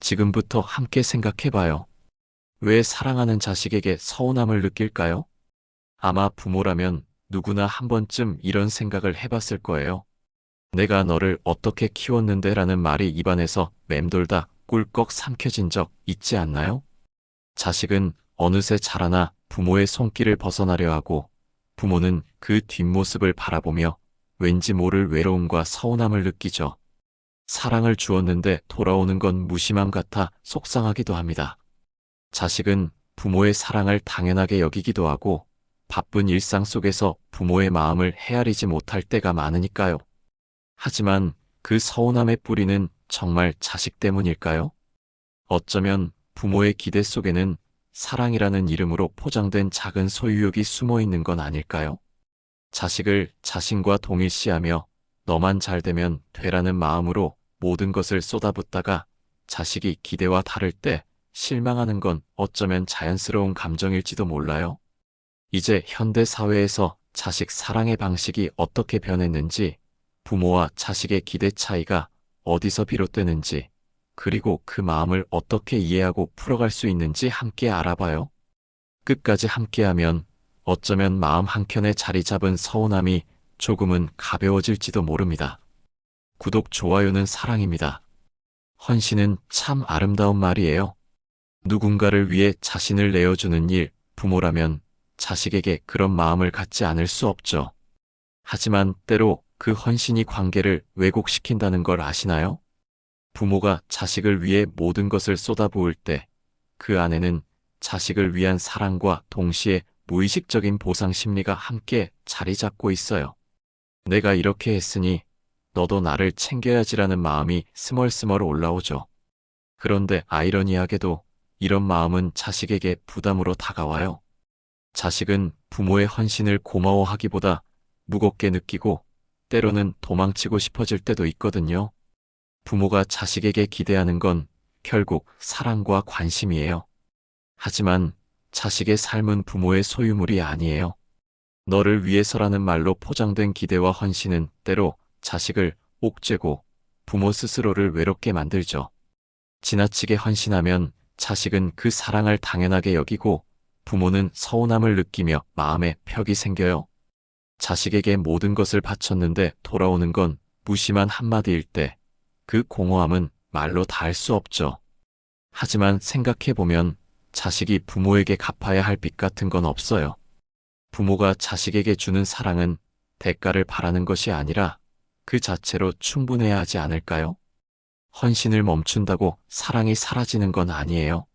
지금부터 함께 생각해봐요. 왜 사랑하는 자식에게 서운함을 느낄까요? 아마 부모라면 누구나 한 번쯤 이런 생각을 해봤을 거예요. 내가 너를 어떻게 키웠는데 라는 말이 입안에서 맴돌다 꿀꺽 삼켜진 적 있지 않나요? 자식은 어느새 자라나 부모의 손길을 벗어나려 하고 부모는 그 뒷모습을 바라보며 왠지 모를 외로움과 서운함을 느끼죠. 사랑을 주었는데 돌아오는 건 무심함 같아 속상하기도 합니다. 자식은 부모의 사랑을 당연하게 여기기도 하고 바쁜 일상 속에서 부모의 마음을 헤아리지 못할 때가 많으니까요. 하지만 그 서운함의 뿌리는 정말 자식 때문일까요? 어쩌면 부모의 기대 속에는 사랑이라는 이름으로 포장된 작은 소유욕이 숨어 있는 건 아닐까요? 자식을 자신과 동일시하며 너만 잘 되면 되라는 마음으로 모든 것을 쏟아붓다가 자식이 기대와 다를 때 실망하는 건 어쩌면 자연스러운 감정일지도 몰라요. 이제 현대 사회에서 자식 사랑의 방식이 어떻게 변했는지, 부모와 자식의 기대 차이가 어디서 비롯되는지, 그리고 그 마음을 어떻게 이해하고 풀어갈 수 있는지 함께 알아봐요. 끝까지 함께하면 어쩌면 마음 한켠에 자리 잡은 서운함이 조금은 가벼워질지도 모릅니다. 구독, 좋아요는 사랑입니다. 헌신은 참 아름다운 말이에요. 누군가를 위해 자신을 내어주는 일, 부모라면 자식에게 그런 마음을 갖지 않을 수 없죠. 하지만 때로 그 헌신이 관계를 왜곡시킨다는 걸 아시나요? 부모가 자식을 위해 모든 것을 쏟아부을 때 그 안에는 자식을 위한 사랑과 동시에 무의식적인 보상 심리가 함께 자리 잡고 있어요. 내가 이렇게 했으니 너도 나를 챙겨야지라는 마음이 스멀스멀 올라오죠. 그런데 아이러니하게도 이런 마음은 자식에게 부담으로 다가와요. 자식은 부모의 헌신을 고마워하기보다 무겁게 느끼고 때로는 도망치고 싶어질 때도 있거든요. 부모가 자식에게 기대하는 건 결국 사랑과 관심이에요. 하지만 자식의 삶은 부모의 소유물이 아니에요. 너를 위해서라는 말로 포장된 기대와 헌신은 때로 자식을 옥죄고 부모 스스로를 외롭게 만들죠. 지나치게 헌신하면 자식은 그 사랑을 당연하게 여기고 부모는 서운함을 느끼며 마음에 벽이 생겨요. 자식에게 모든 것을 바쳤는데 돌아오는 건 무심한 한마디일 때 그 공허함은 말로 다 할 수 없죠. 하지만 생각해보면 자식이 부모에게 갚아야 할 빚 같은 건 없어요. 부모가 자식에게 주는 사랑은 대가를 바라는 것이 아니라 그 자체로 충분해야 하지 않을까요? 헌신을 멈춘다고 사랑이 사라지는 건 아니에요.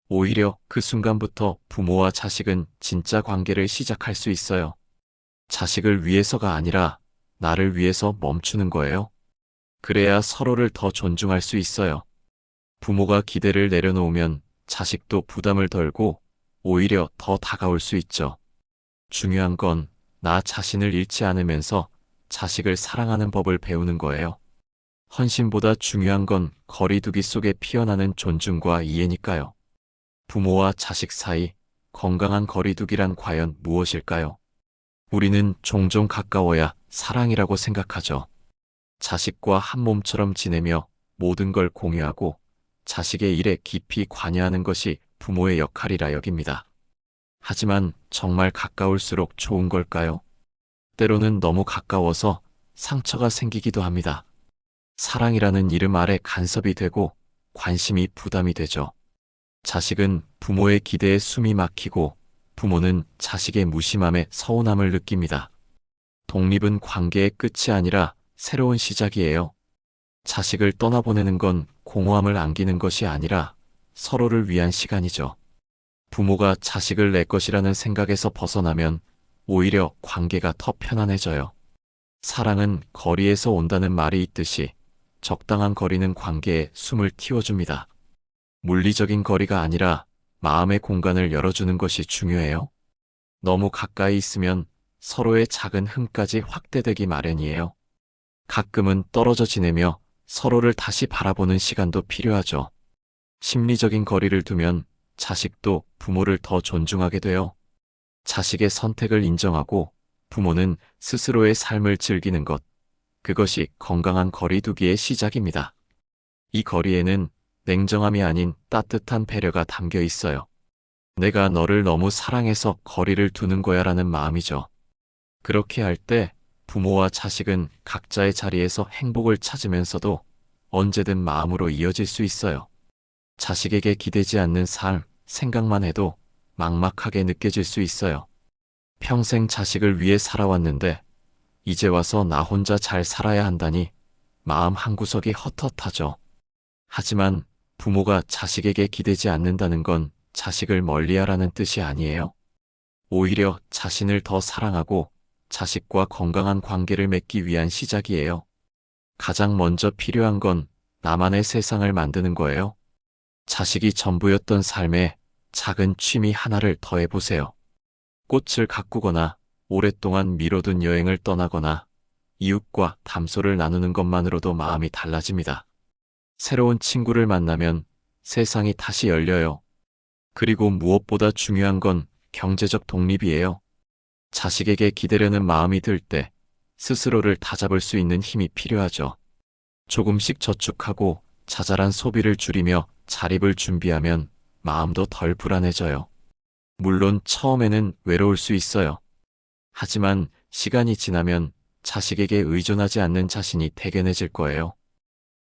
오히려 그 순간부터 부모와 자식은 진짜 관계를 시작할 수 있어요. 자식을 위해서가 아니라 나를 위해서 멈추는 거예요. 그래야 서로를 더 존중할 수 있어요. 부모가 기대를 내려놓으면 자식도 부담을 덜고 오히려 더 다가올 수 있죠. 중요한 건 나 자신을 잃지 않으면서 자식을 사랑하는 법을 배우는 거예요. 헌신보다 중요한 건 거리두기 속에 피어나는 존중과 이해니까요. 부모와 자식 사이 건강한 거리두기란 과연 무엇일까요? 우리는 종종 가까워야 사랑이라고 생각하죠. 자식과 한 몸처럼 지내며 모든 걸 공유하고 자식의 일에 깊이 관여하는 것이 부모의 역할이라 여깁니다. 하지만 정말 가까울수록 좋은 걸까요? 때로는 너무 가까워서 상처가 생기기도 합니다. 사랑이라는 이름 아래 간섭이 되고 관심이 부담이 되죠. 자식은 부모의 기대에 숨이 막히고 부모는 자식의 무심함에 서운함을 느낍니다. 독립은 관계의 끝이 아니라 새로운 시작이에요. 자식을 떠나보내는 건 공허함을 안기는 것이 아니라 서로를 위한 시간이죠. 부모가 자식을 내 것이라는 생각에서 벗어나면 오히려 관계가 더 편안해져요. 사랑은 거리에서 온다는 말이 있듯이 적당한 거리는 관계에 숨을 틔워줍니다. 물리적인 거리가 아니라 마음의 공간을 열어주는 것이 중요해요. 너무 가까이 있으면 서로의 작은 흠까지 확대되기 마련이에요. 가끔은 떨어져 지내며 서로를 다시 바라보는 시간도 필요하죠. 심리적인 거리를 두면 자식도 부모를 더 존중하게 돼요. 자식의 선택을 인정하고 부모는 스스로의 삶을 즐기는 것, 그것이 건강한 거리두기의 시작입니다. 이 거리에는 냉정함이 아닌 따뜻한 배려가 담겨 있어요. 내가 너를 너무 사랑해서 거리를 두는 거야 라는 마음이죠. 그렇게 할 때 부모와 자식은 각자의 자리에서 행복을 찾으면서도 언제든 마음으로 이어질 수 있어요. 자식에게 기대지 않는 삶, 생각만 해도 막막하게 느껴질 수 있어요. 평생 자식을 위해 살아왔는데 이제 와서 나 혼자 잘 살아야 한다니 마음 한구석이 헛헛하죠. 하지만 부모가 자식에게 기대지 않는다는 건 자식을 멀리하라는 뜻이 아니에요. 오히려 자신을 더 사랑하고 자식과 건강한 관계를 맺기 위한 시작이에요. 가장 먼저 필요한 건 나만의 세상을 만드는 거예요. 자식이 전부였던 삶에 작은 취미 하나를 더해보세요. 꽃을 가꾸거나 오랫동안 미뤄둔 여행을 떠나거나 이웃과 담소를 나누는 것만으로도 마음이 달라집니다. 새로운 친구를 만나면 세상이 다시 열려요. 그리고 무엇보다 중요한 건 경제적 독립이에요. 자식에게 기대려는 마음이 들 때 스스로를 다잡을 수 있는 힘이 필요하죠. 조금씩 저축하고 자잘한 소비를 줄이며 자립을 준비하면 마음도 덜 불안해져요. 물론 처음에는 외로울 수 있어요. 하지만 시간이 지나면 자식에게 의존하지 않는 자신이 대견해질 거예요.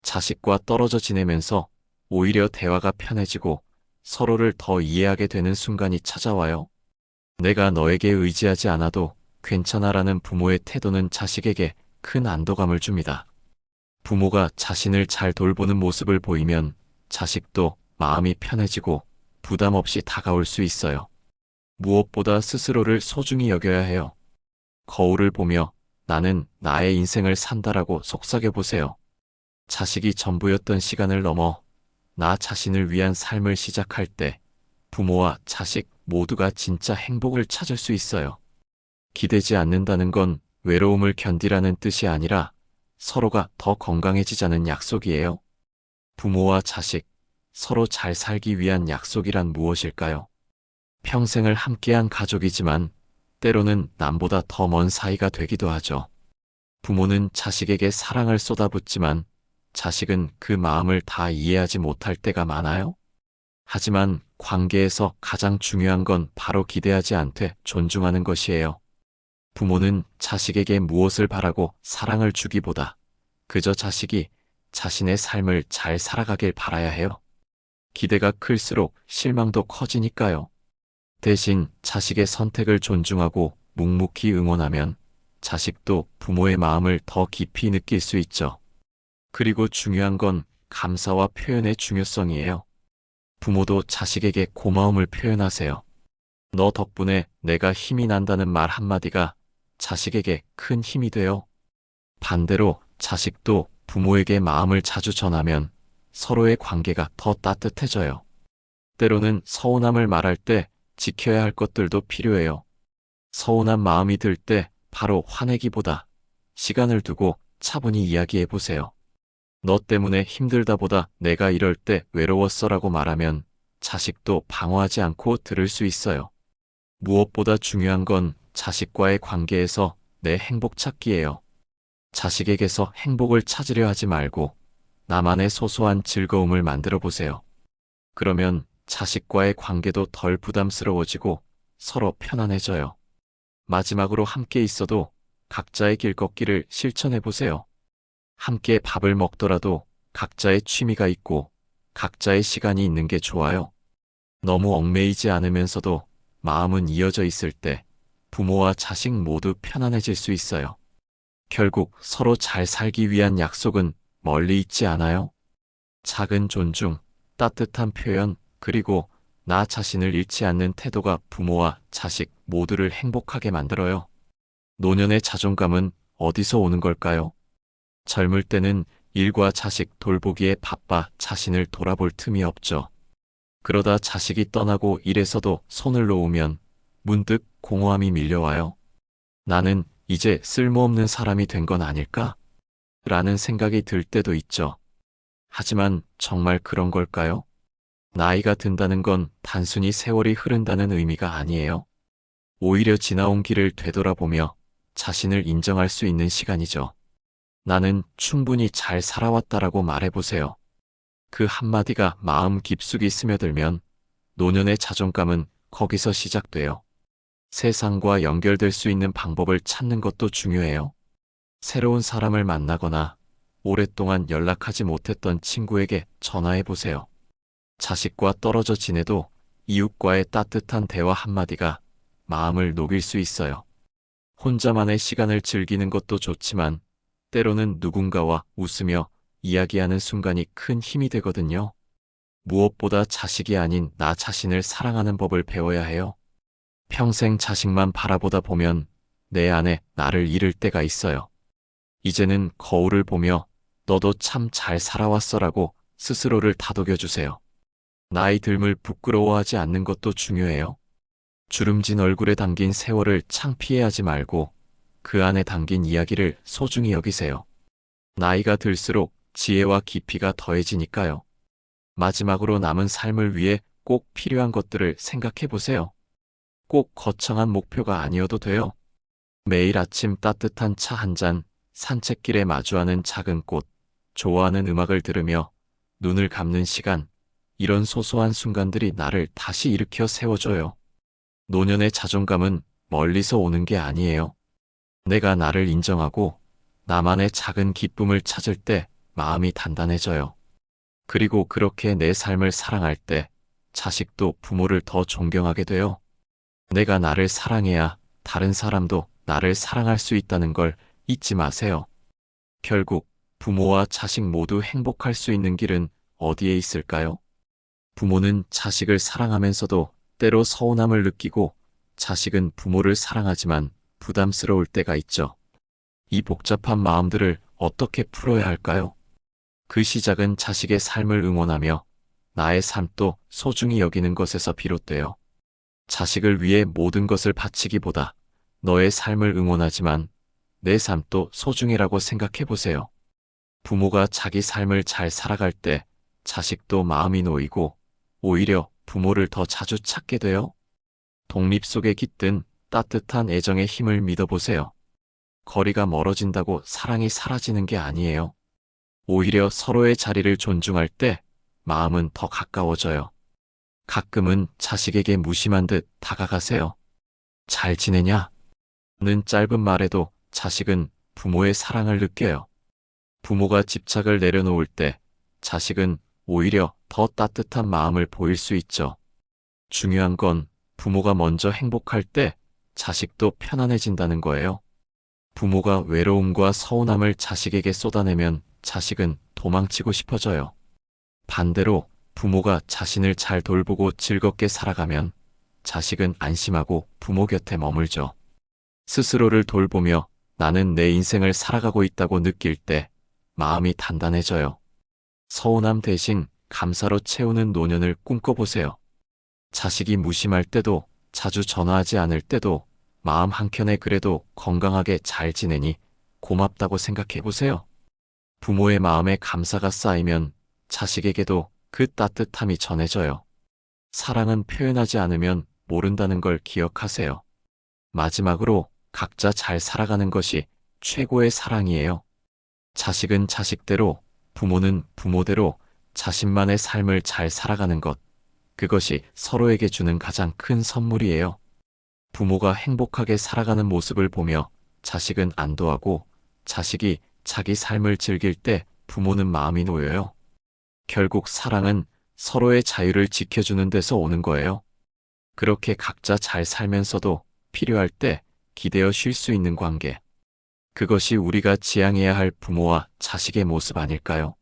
자식과 떨어져 지내면서 오히려 대화가 편해지고 서로를 더 이해하게 되는 순간이 찾아와요. 내가 너에게 의지하지 않아도 괜찮아라는 부모의 태도는 자식에게 큰 안도감을 줍니다. 부모가 자신을 잘 돌보는 모습을 보이면 자식도 마음이 편해지고 부담 없이 다가올 수 있어요. 무엇보다 스스로를 소중히 여겨야 해요. 거울을 보며 나는 나의 인생을 산다라고 속삭여 보세요. 자식이 전부였던 시간을 넘어 나 자신을 위한 삶을 시작할 때 부모와 자식 모두가 진짜 행복을 찾을 수 있어요. 기대지 않는다는 건 외로움을 견디라는 뜻이 아니라 서로가 더 건강해지자는 약속이에요. 부모와 자식, 서로 잘 살기 위한 약속이란 무엇일까요? 평생을 함께한 가족이지만 때로는 남보다 더 먼 사이가 되기도 하죠. 부모는 자식에게 사랑을 쏟아붓지만 자식은 그 마음을 다 이해하지 못할 때가 많아요. 하지만 관계에서 가장 중요한 건 바로 기대하지 않되 존중하는 것이에요. 부모는 자식에게 무엇을 바라고 사랑을 주기보다 그저 자식이 자신의 삶을 잘 살아가길 바라야 해요. 기대가 클수록 실망도 커지니까요. 대신 자식의 선택을 존중하고 묵묵히 응원하면 자식도 부모의 마음을 더 깊이 느낄 수 있죠. 그리고 중요한 건 감사와 표현의 중요성이에요. 부모도 자식에게 고마움을 표현하세요. 너 덕분에 내가 힘이 난다는 말 한마디가 자식에게 큰 힘이 돼요. 반대로 자식도 부모에게 마음을 자주 전하면 서로의 관계가 더 따뜻해져요. 때로는 서운함을 말할 때 지켜야 할 것들도 필요해요. 서운한 마음이 들 때 바로 화내기보다 시간을 두고 차분히 이야기해 보세요. 너 때문에 힘들다보다 내가 이럴 때 외로웠어라고 말하면 자식도 방어하지 않고 들을 수 있어요. 무엇보다 중요한 건 자식과의 관계에서 내 행복 찾기예요. 자식에게서 행복을 찾으려 하지 말고 나만의 소소한 즐거움을 만들어 보세요. 그러면 자식과의 관계도 덜 부담스러워지고 서로 편안해져요. 마지막으로 함께 있어도 각자의 길 걷기를 실천해 보세요. 함께 밥을 먹더라도 각자의 취미가 있고 각자의 시간이 있는 게 좋아요. 너무 얽매이지 않으면서도 마음은 이어져 있을 때 부모와 자식 모두 편안해질 수 있어요. 결국 서로 잘 살기 위한 약속은 멀리 있지 않아요? 작은 존중, 따뜻한 표현, 그리고 나 자신을 잃지 않는 태도가 부모와 자식 모두를 행복하게 만들어요. 노년의 자존감은 어디서 오는 걸까요? 젊을 때는 일과 자식 돌보기에 바빠 자신을 돌아볼 틈이 없죠. 그러다 자식이 떠나고 일에서도 손을 놓으면 문득 공허함이 밀려와요. 나는 이제 쓸모없는 사람이 된 건 아닐까? 라는 생각이 들 때도 있죠. 하지만 정말 그런 걸까요? 나이가 든다는 건 단순히 세월이 흐른다는 의미가 아니에요. 오히려 지나온 길을 되돌아보며 자신을 인정할 수 있는 시간이죠. 나는 충분히 잘 살아왔다라고 말해보세요. 그 한마디가 마음 깊숙이 스며들면 노년의 자존감은 거기서 시작돼요. 세상과 연결될 수 있는 방법을 찾는 것도 중요해요. 새로운 사람을 만나거나 오랫동안 연락하지 못했던 친구에게 전화해 보세요. 자식과 떨어져 지내도 이웃과의 따뜻한 대화 한마디가 마음을 녹일 수 있어요. 혼자만의 시간을 즐기는 것도 좋지만 때로는 누군가와 웃으며 이야기하는 순간이 큰 힘이 되거든요. 무엇보다 자식이 아닌 나 자신을 사랑하는 법을 배워야 해요. 평생 자식만 바라보다 보면 내 안에 나를 잃을 때가 있어요. 이제는 거울을 보며 너도 참 잘 살아왔어라고 스스로를 다독여주세요. 나이 듦을 부끄러워하지 않는 것도 중요해요. 주름진 얼굴에 담긴 세월을 창피해하지 말고 그 안에 담긴 이야기를 소중히 여기세요. 나이가 들수록 지혜와 깊이가 더해지니까요. 마지막으로 남은 삶을 위해 꼭 필요한 것들을 생각해 보세요. 꼭 거창한 목표가 아니어도 돼요. 매일 아침 따뜻한 차 한 잔, 산책길에 마주하는 작은 꽃, 좋아하는 음악을 들으며 눈을 감는 시간, 이런 소소한 순간들이 나를 다시 일으켜 세워줘요. 노년의 자존감은 멀리서 오는 게 아니에요. 내가 나를 인정하고 나만의 작은 기쁨을 찾을 때 마음이 단단해져요. 그리고 그렇게 내 삶을 사랑할 때 자식도 부모를 더 존경하게 돼요. 내가 나를 사랑해야 다른 사람도 나를 사랑할 수 있다는 걸 잊지 마세요. 결국 부모와 자식 모두 행복할 수 있는 길은 어디에 있을까요? 부모는 자식을 사랑하면서도 때로 서운함을 느끼고 자식은 부모를 사랑하지만 부담스러울 때가 있죠. 이 복잡한 마음들을 어떻게 풀어야 할까요? 그 시작은 자식의 삶을 응원하며 나의 삶도 소중히 여기는 것에서 비롯돼요. 자식을 위해 모든 것을 바치기보다 너의 삶을 응원하지만 내 삶도 소중이라고 생각해 보세요. 부모가 자기 삶을 잘 살아갈 때 자식도 마음이 놓이고 오히려 부모를 더 자주 찾게 돼요. 독립 속에 깃든 따뜻한 애정의 힘을 믿어보세요. 거리가 멀어진다고 사랑이 사라지는 게 아니에요. 오히려 서로의 자리를 존중할 때 마음은 더 가까워져요. 가끔은 자식에게 무심한 듯 다가가세요. 잘 지내냐? 는 짧은 말에도 자식은 부모의 사랑을 느껴요. 부모가 집착을 내려놓을 때 자식은 오히려 더 따뜻한 마음을 보일 수 있죠. 중요한 건 부모가 먼저 행복할 때 자식도 편안해진다는 거예요. 부모가 외로움과 서운함을 자식에게 쏟아내면 자식은 도망치고 싶어져요. 반대로 부모가 자신을 잘 돌보고 즐겁게 살아가면 자식은 안심하고 부모 곁에 머물죠. 스스로를 돌보며 나는 내 인생을 살아가고 있다고 느낄 때 마음이 단단해져요. 서운함 대신 감사로 채우는 노년을 꿈꿔보세요. 자식이 무심할 때도 자주 전화하지 않을 때도 마음 한켠에 그래도 건강하게 잘 지내니 고맙다고 생각해보세요. 부모의 마음에 감사가 쌓이면 자식에게도 그 따뜻함이 전해져요. 사랑은 표현하지 않으면 모른다는 걸 기억하세요. 마지막으로 각자 잘 살아가는 것이 최고의 사랑이에요. 자식은 자식대로, 부모는 부모대로 자신만의 삶을 잘 살아가는 것, 그것이 서로에게 주는 가장 큰 선물이에요. 부모가 행복하게 살아가는 모습을 보며 자식은 안도하고 자식이 자기 삶을 즐길 때 부모는 마음이 놓여요. 결국 사랑은 서로의 자유를 지켜주는 데서 오는 거예요. 그렇게 각자 잘 살면서도 필요할 때 기대어 쉴 수 있는 관계. 그것이 우리가 지향해야 할 부모와 자식의 모습 아닐까요?